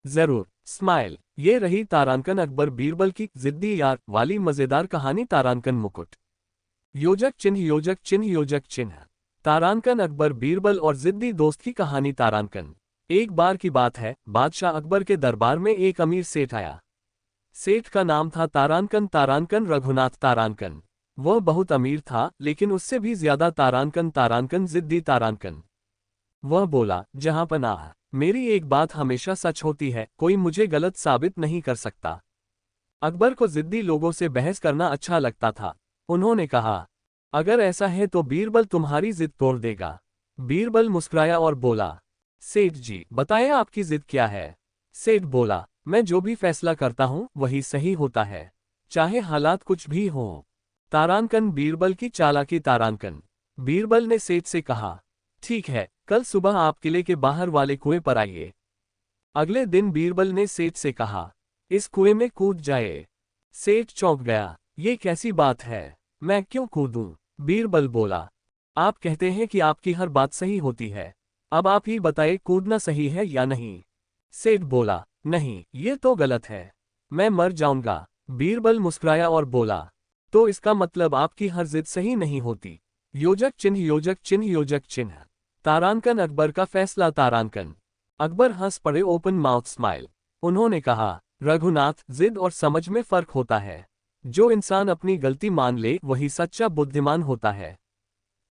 जरूर, स्माइल। ये रही तारांकन अकबर बीरबल की जिद्दी यार वाली मजेदार कहानी तारांकन मुकुट। योजक चिन्ह योजक चिन्ह योजक चिन्ह। तारांकन अकबर बीरबल और जिद्दी दोस्त की कहानी तारांकन। एक बार की बात है, बादशाह अकबर के दरबार में एक अमीर सेठ आया। सेठ का नाम था तारांकन तारांकन रघुनाथ तारांकन। वह बहुत अमीर था, लेकिन उससे भी ज्यादा तारांकन तारांकन जिद्दी तारांकन। वह बोला, जहांपनाह, मेरी एक बात हमेशा सच होती है, कोई मुझे गलत साबित नहीं कर सकता। अकबर को जिद्दी लोगों से बहस करना अच्छा लगता था। उन्होंने कहा, अगर ऐसा है तो बीरबल तुम्हारी जिद तोड़ देगा। बीरबल मुस्कुराया और बोला, सेठ जी बताएं आपकी जिद क्या है। सेठ बोला, मैं जो भी फैसला करता हूं वही सही होता है, चाहे हालात कुछ भी हों। तारांकन बीरबल की चालाकी तारांकन। बीरबल ने सेठ से कहा, ठीक है, कल सुबह आप किले के बाहर वाले कुएं पर आइए। अगले दिन बीरबल ने सेठ से कहा, इस कुएं में कूद जाए। सेठ चौंक गया, ये कैसी बात है, मैं क्यों कूदूं? बीरबल बोला, आप कहते हैं कि आपकी हर बात सही होती है, अब आप ही बताइए कूदना सही है या नहीं। सेठ बोला, नहीं, ये तो गलत है, मैं मर जाऊंगा। बीरबल मुस्कुराया और बोला, तो इसका मतलब आपकी हर जिद सही नहीं होती। योजक चिन्ह योजक चिन्ह योजक चिन्ह। तारांकन अकबर का फैसला तारांकन। अकबर हंस पड़े, ओपन माउथ स्माइल। उन्होंने कहा, रघुनाथ, जिद और समझ में फर्क होता है। जो इंसान अपनी गलती मान ले वही सच्चा बुद्धिमान होता है।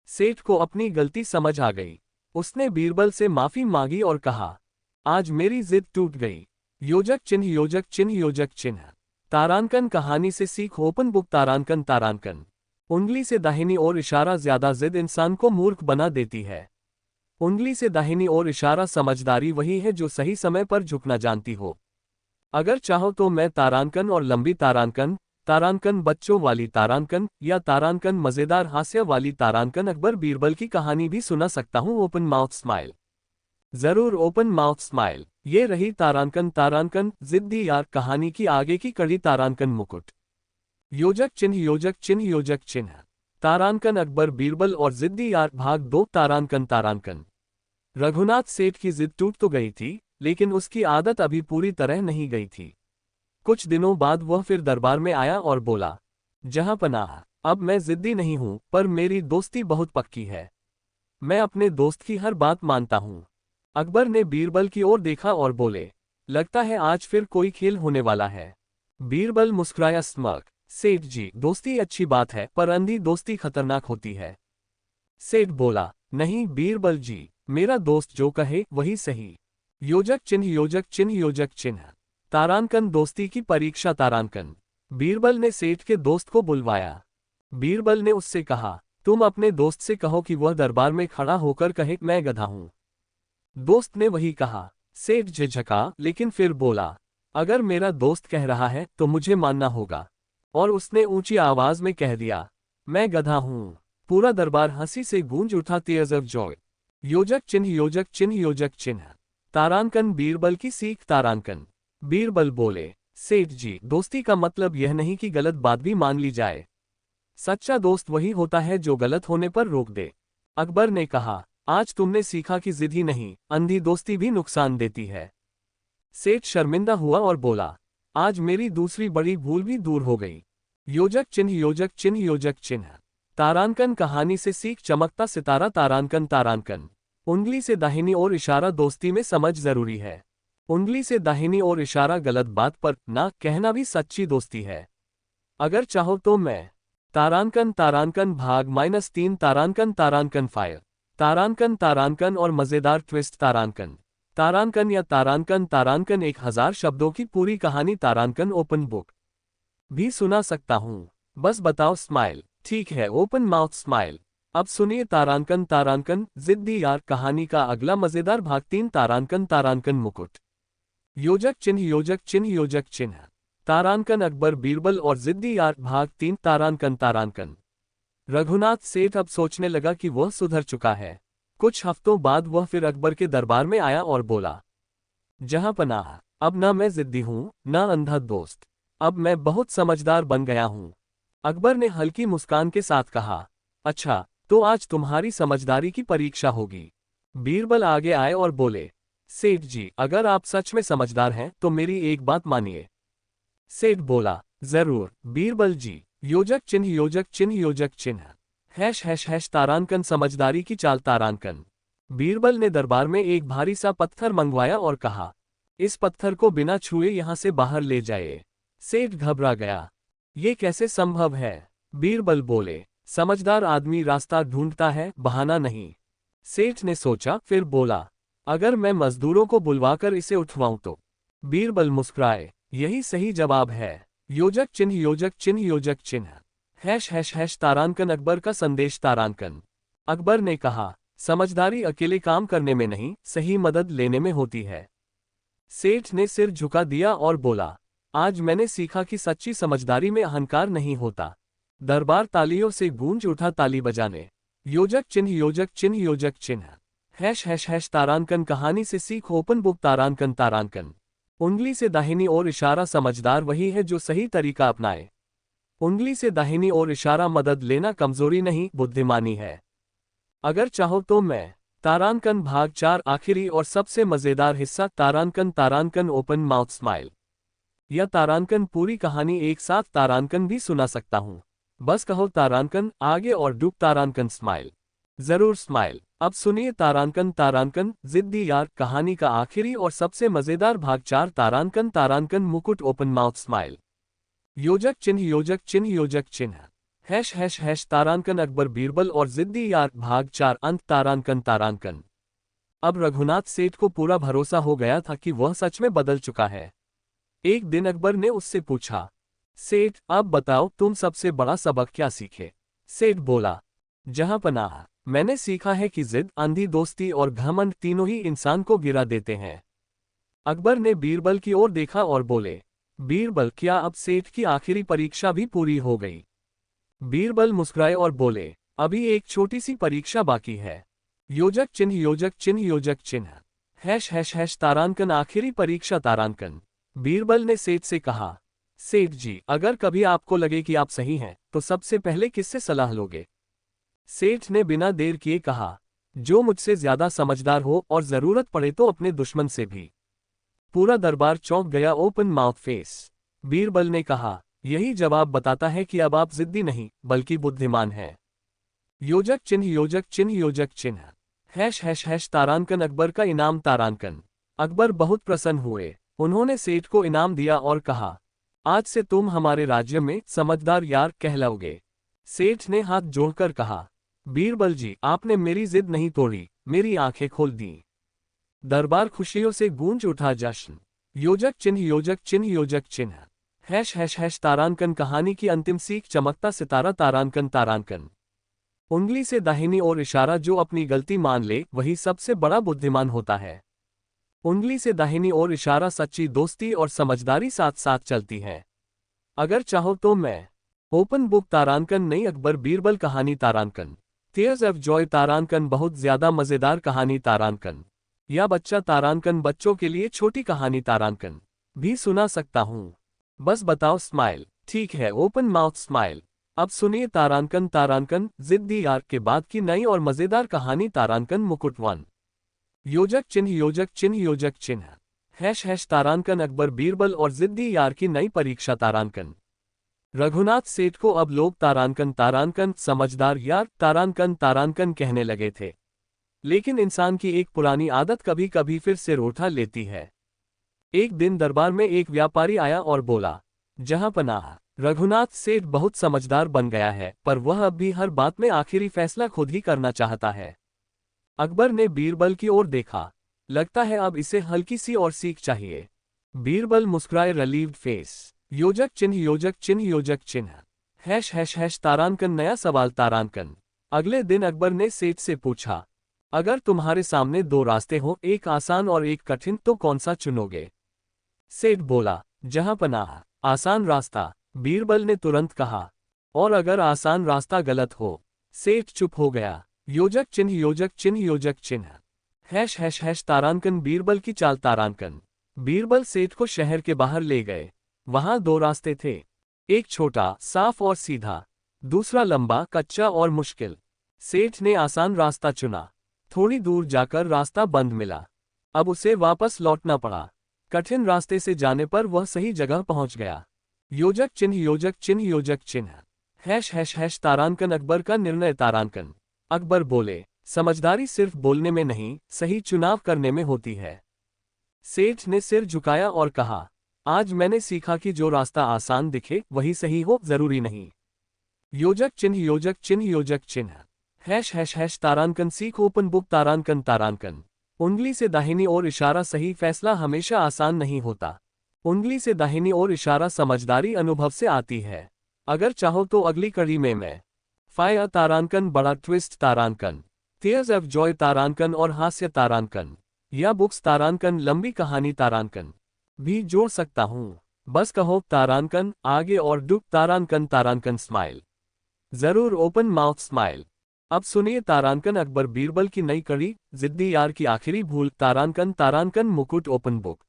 सेठ को अपनी गलती समझ आ गई। उसने बीरबल से माफी मांगी और कहा, आज मेरी जिद टूट गई। योजक चिन्ह योजक चिन्ह योजक चिन्ह। तारांकन कहानी से सीख, ओपन बुक तारांकन तारांकन। उंगली से दाहिनी ओर इशारा, ज्यादा जिद इंसान को मूर्ख बना देती है। उंगली से दाहिनी ओर इशारा, समझदारी वही है जो सही समय पर झुकना जानती हो। अगर चाहो तो मैं तारांकन और लंबी तारांकन, तारांकन बच्चों वाली तारांकन या तारांकन मजेदार हास्य वाली तारांकन अकबर बीरबल की कहानी भी सुना सकता हूं। Open mouth smile. जरूर, ओपन माउथ स्माइल। ये रही तारांकन तारांकन जिद्दी यार कहानी की आगे की कड़ी तारांकन मुकुट। योजक चिन्ह योजक चिन्ह योजक चिन्ह। तारांकन अकबर बीरबल और जिद्दी यार भाग 2 तारांकन तारांकन। रघुनाथ सेठ की जिद टूट तो गई थी, लेकिन उसकी आदत अभी पूरी तरह नहीं गई थी। कुछ दिनों बाद वह फिर दरबार में आया और बोला, जहांपनाह, अब मैं जिद्दी नहीं हूं, पर मेरी दोस्ती बहुत पक्की है। मैं अपने दोस्त की हर बात मानता हूं। अकबर ने बीरबल की ओर देखा और बोले, लगता है आज फिर कोई खेल होने वाला है। बीरबल मुस्कुराया स्मर्क। सेठ जी, दोस्ती अच्छी बात है, पर अंधी दोस्ती खतरनाक होती है। सेठ बोला, नहीं बीरबल जी, मेरा दोस्त जो कहे वही सही। योजक चिन्ह योजक चिन्ह योजक चिन्ह। तारांकन दोस्ती की परीक्षा तारांकन। बीरबल ने सेठ के दोस्त को बुलवाया। बीरबल ने उससे कहा, तुम अपने दोस्त से कहो कि वह दरबार में खड़ा होकर कहे मैं गधा हूं। दोस्त ने वही कहा। सेठ झिझका, लेकिन फिर बोला, अगर मेरा दोस्त कह रहा है तो मुझे मानना होगा। और उसने ऊंची आवाज में कह दिया, मैं गधा हूं। पूरा दरबार हंसी से गूंज उठा, टीयर्स ऑफ जॉय। योजक चिन्ह योजक चिन्ह योजक चिन्ह। तारांकन बीरबल की सीख तारांकन। बीरबल बोले, सेठ जी, दोस्ती का मतलब यह नहीं कि गलत बात भी मान ली जाए। सच्चा दोस्त वही होता है जो गलत होने पर रोक दे। अकबर ने कहा, आज तुमने सीखा कि जिद ही नहीं, अंधी दोस्ती भी नुकसान देती है। सेठ शर्मिंदा हुआ और बोला, आज मेरी दूसरी बड़ी भूल भी दूर हो गई। योजक चिन्ह योजक चिन्ह योजक चिन्ह। तारांकन कहानी से सीख, चमकता सितारा तारांकन तारांकन। उंगली से दाहिनी ओर इशारा, दोस्ती में समझ जरूरी है। उंगली से दाहिनी ओर इशारा, गलत बात पर ना कहना भी सच्ची दोस्ती है। अगर चाहो तो मैं। तारांकन तारांकन भाग -3 तारांकन तारांकन फायर। तारांकन तारांकन और मजेदार ट्विस्ट तारांकन। तारांकन या तारांकन तारांकन 1000 शब्दों की पूरी कहानी तारांकन ओपन बुक भी सुना सकता हूँ, बस बताओ स्माइल। ठीक है, ओपन माउथ स्माइल। अब सुनिए तारांकन तारांकन जिद्दी यार कहानी का अगला मजेदार भाग 3 तारांकन तारांकन मुकुट। योजक चिन्ह योजक चिन्ह योजक चिन्ह। तारांकन अकबर बीरबल और जिद्दी यार भाग 3 तारांकन तारांकन। रघुनाथ सेठ अब सोचने लगा कि वह सुधर चुका है। कुछ हफ्तों बाद वह फिर अकबर के दरबार में आया और बोला, जहांपनाह, अब ना मैं जिद्दी हूं, ना अंधा दोस्त, अब मैं बहुत समझदार बन गया हूं। अकबर ने हल्की मुस्कान के साथ कहा, अच्छा, तो आज तुम्हारी समझदारी की परीक्षा होगी। बीरबल आगे आए और बोले, सेठ जी, अगर आप सच में समझदार हैं तो मेरी एक बात मानिए। सेठ बोला, जरूर बीरबल जी। योजक चिन्ह योजक चिन्ह योजक चिन्ह हैश हैश हैश तारांकन समझदारी की चाल तारांकन। बीरबल ने दरबार में एक भारी सा पत्थर मंगवाया और कहा, इस पत्थर को बिना छुए यहां से बाहर ले जाए। सेठ घबरा गया, ये कैसे संभव है? बीरबल बोले, समझदार आदमी रास्ता ढूंढता है, बहाना नहीं। सेठ ने सोचा, फिर बोला, अगर मैं मजदूरों को बुलवाकर इसे उठवाऊं तो? बीरबल मुस्कुराए, यही सही जवाब है। योजक चिन्ह योजक चिन्ह योजक चिन्ह हैश हैश हैश तारांकन अकबर का संदेश तारांकन। अकबर ने कहा, समझदारी अकेले काम करने में नहीं, सही मदद लेने में होती है। सेठ ने सिर झुका दिया और बोला, आज मैंने सीखा कि सच्ची समझदारी में अहंकार नहीं होता। दरबार तालियों से गूंज उठा, ताली बजाने। योजक चिन्ह योजक चिन्ह योजक चिन्ह हैश हैश हैश तारांकन कहानी से सीख ओपन बुक तारांकन तारांकन। उंगली से दाहिनी ओर इशारा, समझदार वही है जो सही तरीका अपनाए। उंगली से दाहिनी ओर इशारा, मदद लेना कमजोरी नहीं, बुद्धिमानी है। अगर चाहो तो मैं। तारांकन भाग 4 आखिरी और सबसे मजेदार हिस्सा तारांकन तारांकन ओपन माउथ स्माइल। या तारांकन पूरी कहानी एक साथ तारांकन भी सुना सकता हूं। बस कहो तारांकन आगे और डूब तारांकन स्माइल। जरूर स्माइल। अब सुनिए तारांकन तारांकन जिद्दी यार कहानी का आखिरी और सबसे मजेदार भाग 4 तारांकन तारांकन मुकुट ओपन माउथ स्माइल। योजक चिन्ह योजक चिन्ह योजक चिन्ह हैश हैश हैश तारांकन अकबर बीरबल और जिद्दी यार भाग 4 अंत तारांकन तारांकन। अब रघुनाथ सेठ को पूरा भरोसा हो गया था कि वह सच में बदल चुका है। एक दिन अकबर ने उससे पूछा, सेठ अब बताओ तुम सबसे बड़ा सबक क्या सीखे? सेठ बोला, जहांपनाह, मैंने सीखा है कि जिद, अंधी दोस्ती और घमंड तीनों ही इंसान को गिरा देते हैं। अकबर ने बीरबल की ओर देखा और बोले, बीरबल क्या अब सेठ की आखिरी परीक्षा भी पूरी हो गई? बीरबल मुस्कुराए और बोले, अभी एक छोटी सी परीक्षा बाकी है। योजक चिन्ह योजक चिन्ह योजक चिन्ह हैश हैश हैश तारांकन आखिरी परीक्षा तारांकन। बीरबल ने सेठ से कहा, सेठ जी अगर कभी आपको लगे कि आप सही हैं तो सबसे पहले किससे सलाह लोगे? सेठ ने बिना देर किए कहा, जो मुझसे ज्यादा समझदार हो और जरूरत पड़े तो अपने दुश्मन से भी। पूरा दरबार चौंक गया, ओपन माउथ फेस। बीरबल ने कहा, यही जवाब बताता है कि अब आप जिद्दी नहीं बल्कि बुद्धिमान हैं। योजक चिन्ह योजक चिन्ह योजक चिन्ह हैश हैश हैश तारांकन अकबर का इनाम तारांकन। अकबर बहुत प्रसन्न हुए। उन्होंने सेठ को इनाम दिया और कहा, आज से तुम हमारे राज्य में समझदार यार कहलाओगे। सेठ ने हाथ जोड़कर कहा, बीरबल जी आपने मेरी जिद नहीं तोड़ी, मेरी आंखें खोल दी। दरबार खुशियों से गूंज उठा, जश्न। योजक चिन्ह योजक चिन्ह योजक चिन्ह हैश हैश हैश तारांकन कहानी की अंतिम सीख, चमकता सितारा तारांकन तारांकन। उंगली से दाहिनी ओर इशारा, जो अपनी गलती मान ले वही सबसे बड़ा बुद्धिमान होता है। उंगली से दाहिनी ओर इशारा, सच्ची दोस्ती और समझदारी साथ साथ चलती है। अगर चाहो तो मैं। ओपन बुक तारांकन नई अकबर बीरबल कहानी तारांकन। टीयर्स ऑफ जॉय तारांकन बहुत ज्यादा मजेदार कहानी तारांकन। या बच्चा तारांकन बच्चों के लिए छोटी कहानी तारांकन भी सुना सकता हूँ। बस बताओ स्माइल। ठीक है, ओपन माउथ स्माइल। अब सुनिए तारांकन तारांकन जिद्दी यार के बाद की नई और मजेदार कहानी तारांकन मुकुट 1। योजक चिन्ह योजक चिन्ह योजक चिन्ह हैश हैश तारांकन अकबर बीरबल और जिद्दी यार की नई परीक्षा तारांकन। रघुनाथ सेठ को अब लोग तारांकन तारांकन समझदार यार तारांकन तारांकन कहने लगे थे। लेकिन इंसान की एक पुरानी आदत कभी कभी फिर सिर उठा लेती है। एक दिन दरबार में एक व्यापारी आया और बोला, जहांपनाह, रघुनाथ सेठ बहुत समझदार बन गया है, पर वह अब भी हर बात में आखिरी फैसला खुद ही करना चाहता है। अकबर ने बीरबल की ओर देखा, लगता है अब इसे हल्की सी और सीख चाहिए। बीरबल मुस्कुराए, रिलीव्ड फेस। योजक चिन्ह योजक चिन्ह योजक चिन्ह हैश हैश हैश तारांकन नया सवाल तारांकन। अगले दिन अकबर ने सेठ से पूछा, अगर तुम्हारे सामने दो रास्ते हो, एक आसान और एक कठिन, तो कौन सा चुनोगे? सेठ बोला, जहांपनाह, आसान रास्ता। बीरबल ने तुरंत कहा, और अगर आसान रास्ता गलत हो? सेठ चुप हो गया। योजक चिन्ह योजक चिन्ह योजक चिन्ह हैश हैश हैश तारांकन बीरबल की चाल तारांकन। बीरबल सेठ को शहर के बाहर ले गए। वहां दो रास्ते थे, एक छोटा साफ और सीधा, दूसरा लंबा कच्चा और मुश्किल। सेठ ने आसान रास्ता चुना। थोड़ी दूर जाकर रास्ता बंद मिला। अब उसे वापस लौटना पड़ा। कठिन रास्ते से जाने पर वह सही जगह पहुंच गया। योजक चिन्ह योजक चिन्ह योजक चिन्ह। हैश हैश हैश तारांकन अकबर का निर्णय तारांकन। अकबर बोले, समझदारी सिर्फ बोलने में नहीं, सही चुनाव करने में होती है। सेठ ने सिर झुकाया और कहा, आज मैंने सीखा कि जो रास्ता आसान दिखे वही सही हो जरूरी नहीं। योजक चिन्ह योजक चिन्ह योजक चिन्ह। हैश हैश हैश तारांकन सीख ओपन बुक तारांकन तारांकन। उंगली से दाहिनी ओर इशारा सही फैसला हमेशा आसान नहीं होता। उंगली से दाहिनी ओर इशारा समझदारी अनुभव से आती है। अगर चाहो तो अगली कड़ी में मैं फायर तारांकन बड़ा ट्विस्ट तारांकन, टीयर्स ऑफ जॉय तारांकन और हास्य तारांकन या बुक्स तारांकन लंबी कहानी तारांकन भी जोड़ सकता हूं। बस कहो तारांकन आगे और डुक तारांकन तारांकन स्माइल, जरूर ओपन माउथ स्माइल। अब सुनिए तारांकन अकबर बीरबल की नई कड़ी जिद्दी यार की आखिरी भूल तारांकन तारांकन मुकुट ओपन बुक।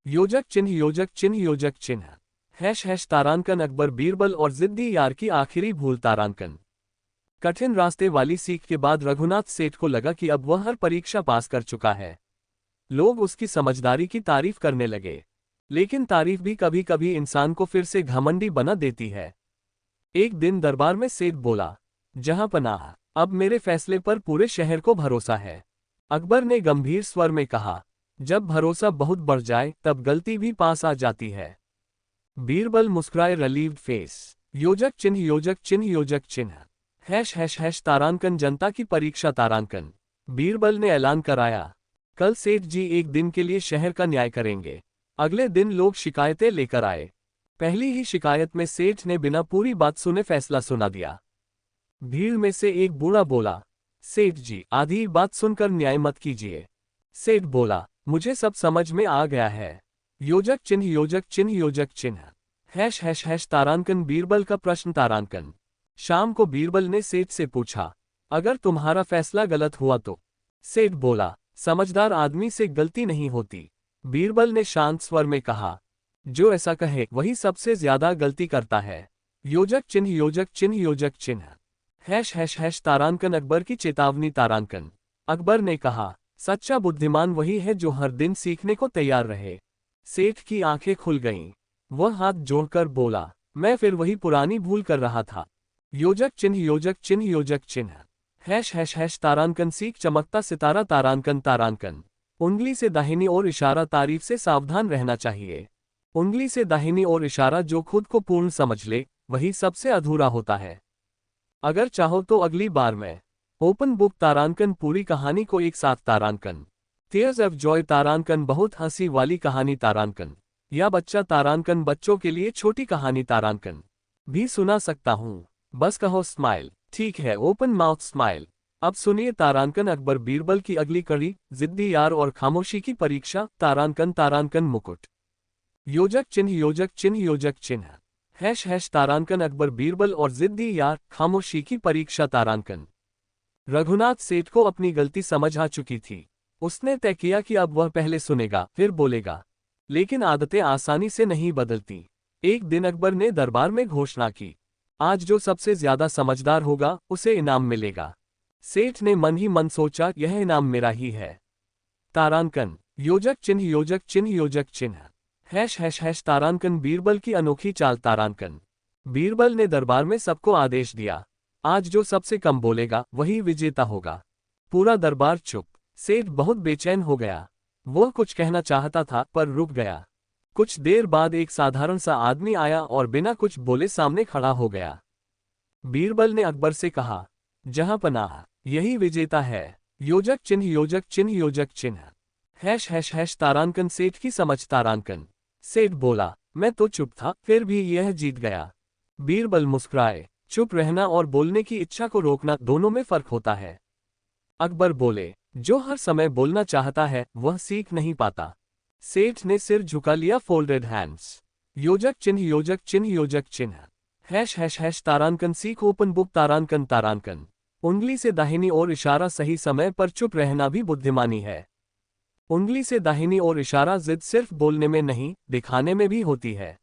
योजक चिन्ह योजक चिन्ह योजक चिन्ह। हैश हैश तारांकन अकबर बीरबल और जिद्दी यार की आखिरी भूल तारांकन। कठिन रास्ते वाली सीख के बाद रघुनाथ सेठ को लगा कि अब वह हर परीक्षा पास कर चुका है। लोग उसकी समझदारी की तारीफ करने लगे, लेकिन तारीफ भी कभी कभी इंसान को फिर से घमंडी बना देती है। एक दिन दरबार में सेठ बोला, जहां पनाह, अब मेरे फैसले पर पूरे शहर को भरोसा है। अकबर ने गंभीर स्वर में कहा, जब भरोसा बहुत बढ़ जाए तब गलती भी पास आ जाती है। बीरबल मुस्कुराए रिलीव्ड फेस। योजक चिन्ह योजक चिन्ह योजक चिन्ह। हैश हैश हैश तारांकन जनता की परीक्षा तारांकन। बीरबल ने ऐलान कराया, कल सेठ जी एक दिन के लिए शहर का न्याय करेंगे। अगले दिन लोग शिकायतें लेकर आए। पहली ही शिकायत में सेठ ने बिना पूरी बात सुने फैसला सुना दिया। भीड़ में से एक बूढ़ा बोला, सेठ जी आधी बात सुनकर न्याय मत कीजिए। सेठ बोला, मुझे सब समझ में आ गया है। योजक चिन्ह योजक चिन्ह योजक चिन्ह। हैश हैश हैश तारांकन बीरबल का प्रश्न तारांकन। शाम को बीरबल ने सेठ से पूछा, अगर तुम्हारा फैसला गलत हुआ तो? सेठ बोला, समझदार आदमी से गलती नहीं होती। बीरबल ने शांत स्वर में कहा, जो ऐसा कहे वही सबसे ज्यादा गलती करता है। योजक चिन्ह योजक चिन्ह योजक चिन्ह। हैश हैश हैश तारांकन अकबर की चेतावनी तारांकन। अकबर ने कहा, सच्चा बुद्धिमान वही है जो हर दिन सीखने को तैयार रहे। सेठ की आंखें खुल गईं। वह हाथ जोड़कर बोला, मैं फिर वही पुरानी भूल कर रहा था। योजक चिन्ह योजक चिन्ह योजक चिन्ह। हैश हैश हैश तारांकन सीख चमकता सितारा तारांकन तारांकन। उंगली से दाहिनी ओर इशारा तारीफ से सावधान रहना चाहिए। उंगली से दाहिनी ओर इशारा जो खुद को पूर्ण समझ ले वही सबसे अधूरा होता है। अगर चाहो तो अगली बार मैं ओपन बुक तारांकन पूरी कहानी को एक साथ तारांकन, टीयर्स ऑफ जॉय तारांकन बहुत हंसी वाली कहानी तारांकन या बच्चा तारांकन बच्चों के लिए छोटी कहानी तारांकन भी सुना सकता हूँ। बस कहो स्माइल। ठीक है, ओपन माउथ स्माइल। अब सुनिए तारांकन अकबर बीरबल की अगली कड़ी जिद्दी यार और खामोशी की परीक्षा तारांकन तारांकन मुकुट। योजक चिन्ह योजक चिन्ह योजक चिन्ह। हैश हैश तारांकन अकबर बीरबल और जिद्दी यार खामोशी की परीक्षा तारांकन। रघुनाथ सेठ को अपनी गलती समझ आ चुकी थी। उसने तय किया कि अब वह पहले सुनेगा फिर बोलेगा, लेकिन आदतें आसानी से नहीं बदलती। एक दिन अकबर ने दरबार में घोषणा की, आज जो सबसे ज्यादा समझदार होगा उसे इनाम मिलेगा। सेठ ने मन ही मन सोचा, यह इनाम मेरा ही है। तारांकन। योजक चिन्ह योजक चिन्ह योजक चिन्ह। हैश हैश हैश तारांकन बीरबल की अनोखी चाल तारांकन। बीरबल ने दरबार में सबको आदेश दिया, आज जो सबसे कम बोलेगा वही विजेता होगा। पूरा दरबार चुप। सेठ बहुत बेचैन हो गया। वह कुछ कहना चाहता था पर रुक गया। कुछ देर बाद एक साधारण सा आदमी आया और बिना कुछ बोले सामने खड़ा हो गया। बीरबल ने अकबर से कहा, जहां पनाह, यही विजेता है। योजक चिन्ह योजक चिन्ह योजक चिन्ह। हैश हैश हैश तारांकन सेठ की समझ तारांकन। सेठ बोला, मैं तो चुप था फिर भी यह जीत गया। बीरबल मुस्कुराए। चुप रहना और बोलने की इच्छा को रोकना दोनों में फर्क होता है। अकबर बोले, जो हर समय बोलना चाहता है वह सीख नहीं पाता। सेठ ने सिर झुका लिया फोल्डेड हैंड्स। योजक चिन्ह योजक चिन्ह योजक चिन्ह। हैश हैश हैश तारांकन सीख ओपन बुक तारांकन तारांकन। उंगली से दाहिनी ओर इशारा सही समय पर चुप रहना भी बुद्धिमानी है। उंगली से दाहिनी ओर इशारा जिद सिर्फ बोलने में नहीं दिखाने में भी होती है।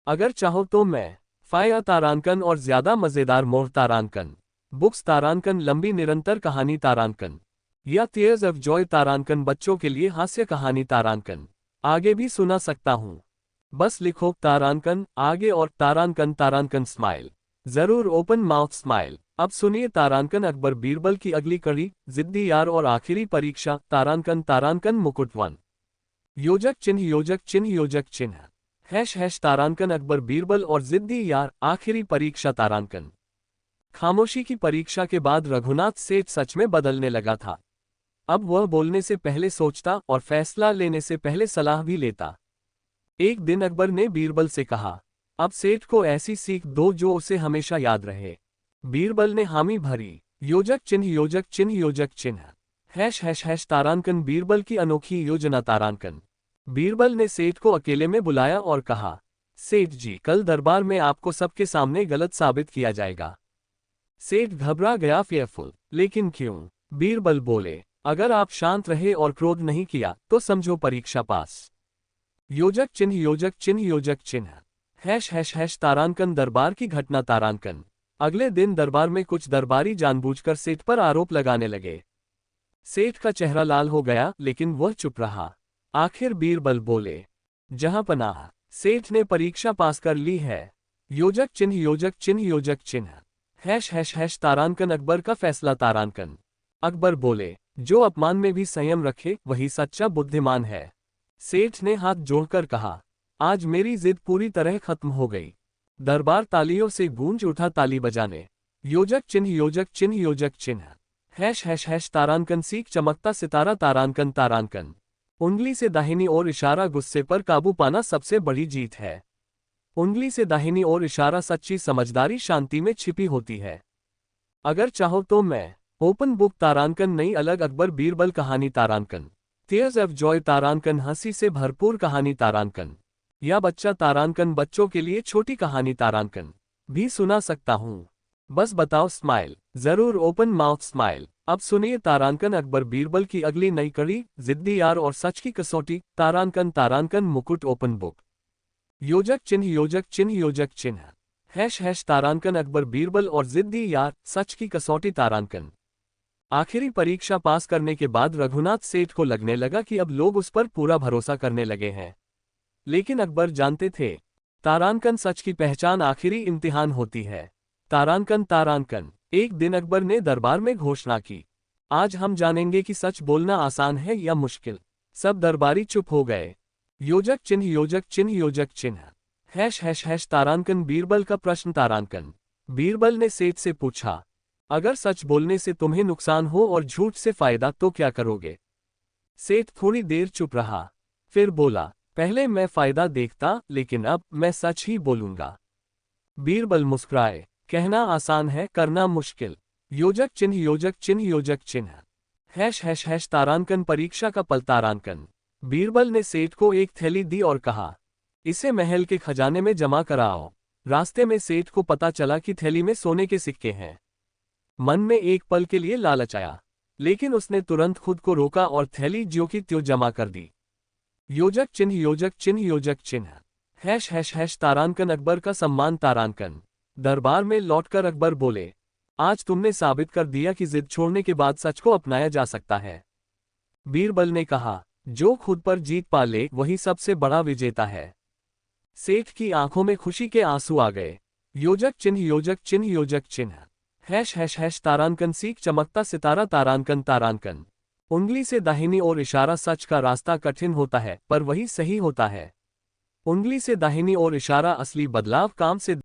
अगर चाहो तो मैं फाया तारांकन और ज्यादा मजेदार मोड़ तारांकन, बुक्स तारांकन लंबी निरंतर कहानी तारांकन या टीयर्स ऑफ जॉय तारांकन बच्चों के लिए हास्य कहानी तारांकन। आगे भी सुना सकता हूँ। बस लिखो तारांकन आगे और तारांकन तारांकन स्माइल, जरूर ओपन माउथ स्माइल। अब सुनिए तारांकन अकबर बीरबल की अगली कड़ी, जिद्दी यार और आखिरी परीक्षा। तारांकन तारांकन मुकुट 1। योजक चिन्ह योजक चिन्ह योजक चिन्ह। हैश तारांकन अकबर बीरबल और जिद्दी यार आखिरी परीक्षा तारांकन। खामोशी की परीक्षा के बाद रघुनाथ सेठ सच में बदलने लगा था। अब वह बोलने से पहले सोचता और फैसला लेने से पहले सलाह भी लेता। एक दिन अकबर ने बीरबल से कहा, अब सेठ को ऐसी सीख दो जो उसे हमेशा याद रहे। बीरबल ने हामी भरी। योजक चिन्ह योजक चिन्ह योजक चिन्ह। हैश तारांकन बीरबल की अनोखी योजना तारांकन। बीरबल ने सेठ को अकेले में बुलाया और कहा, सेठ जी कल दरबार में आपको सबके सामने गलत साबित किया जाएगा। सेठ घबरा गया, फेयरफुल। लेकिन क्यों? बीरबल बोले, अगर आप शांत रहे और क्रोध नहीं किया तो समझो परीक्षा पास। योजक चिन्ह योजक चिन्ह योजक चिन्ह। हैश तारांकन दरबार की घटना तारांकन। अगले दिन दरबार में कुछ दरबारी जानबूझकर सेठ पर आरोप लगाने लगे। सेठ का चेहरा लाल हो गया लेकिन वह चुप रहा। आखिर बीरबल बोले, जहां पनाह, सेठ ने परीक्षा पास कर ली है। योजक चिन्ह योजक चिन्ह योजक चिन्ह। हैश तारांकन अकबर का फैसला तारांकन। अकबर बोले, जो अपमान में भी संयम रखे वही सच्चा बुद्धिमान है। सेठ ने हाथ जोड़कर कहा, आज मेरी जिद पूरी तरह खत्म हो गई। दरबार तालियों से गूंज उठा, ताली बजाने। योजक चिन्ह योजक चिन्ह योजक चिन्ह। हैश तारांकन सीख चमकता सितारा तारांकन तारांकन। उंगली से दाहिनी ओर इशारा, गुस्से पर काबू पाना सबसे बड़ी जीत है। उंगली से दाहिनी ओर इशारा, सच्ची समझदारी शांति में छिपी होती है। अगर चाहो तो मैं। ओपन बुक तारांकन नई अलग अकबर बीरबल कहानी तारांकन। टीयर्स ऑफ जॉय तारांकन हंसी से भरपूर कहानी तारांकन। या बच्चा तारांकन बच्चों के लिए छोटी कहानी तारांकन भी सुना सकता हूँ। बस बताओ स्माइल, जरूर ओपन माउथ स्माइल। अब सुनिए तारांकन अकबर बीरबल की अगली नई कड़ी, जिद्दी यार और सच की कसौटी तारांकन तारांकन मुकुट ओपन बुक। योजक चिन्ह योजक चिन्ह योजक चिन्ह। हैश तारांकन अकबर बीरबल और जिद्दी यार सच की कसौटी तारांकन। आखिरी परीक्षा पास करने के बाद रघुनाथ सेठ को लगने लगा कि अब लोग उस पर पूरा भरोसा करने लगे हैं। लेकिन अकबर जानते थे, तारांकन सच की पहचान आखिरी इम्तिहान होती है। तारांकन तारांकन। एक दिन अकबर ने दरबार में घोषणा की, आज हम जानेंगे कि सच बोलना आसान है या मुश्किल। सब दरबारी चुप हो गए। योजक चिन्ह योजक चिन्ह योजक चिन्ह। हैश तारांकन बीरबल का प्रश्न तारांकन। बीरबल ने सेठ से पूछा, अगर सच बोलने से तुम्हें नुकसान हो और झूठ से फायदा तो क्या करोगे? सेठ थोड़ी देर चुप रहा, फिर बोला, पहले मैं फायदा देखता लेकिन अब मैं सच ही बोलूंगा। बीरबल मुस्कुराए, कहना आसान है करना मुश्किल। योजक चिन्ह योजक चिन्ह योजक चिन्ह। हैश तारांकन परीक्षा का पल तारांकन। बीरबल ने सेठ को एक थैली दी और कहा, इसे महल के खजाने में जमा कराओ। रास्ते में सेठ को पता चला कि थैली में सोने के सिक्के हैं। मन में एक पल के लिए लालच आया, लेकिन उसने तुरंत खुद को रोका और थैली ज्यों की त्यों जमा कर दी। योजक चिन्ह योजक चिन्ह योजक चिन्ह। हैश तारांकन अकबर का सम्मान तारांकन। दरबार में लौटकर अकबर बोले, आज तुमने साबित कर दिया कि जिद छोड़ने के बाद सच को अपनाया जा सकता है। बीरबल ने कहा, जो खुद पर जीत पा ले वही सबसे बड़ा विजेता है। सेठ की आंखों में खुशी के आंसू आ गए। योजक चिन्ह योजक चिन्ह योजक चिन्ह। हैश तारांकन सीख चमकता सितारा तारांकन तारांकन। उंगली से दाहिनी ओर इशारा, सच का रास्ता कठिन होता है पर वही सही होता है। उंगली से दाहिनी ओर इशारा, असली बदलाव काम से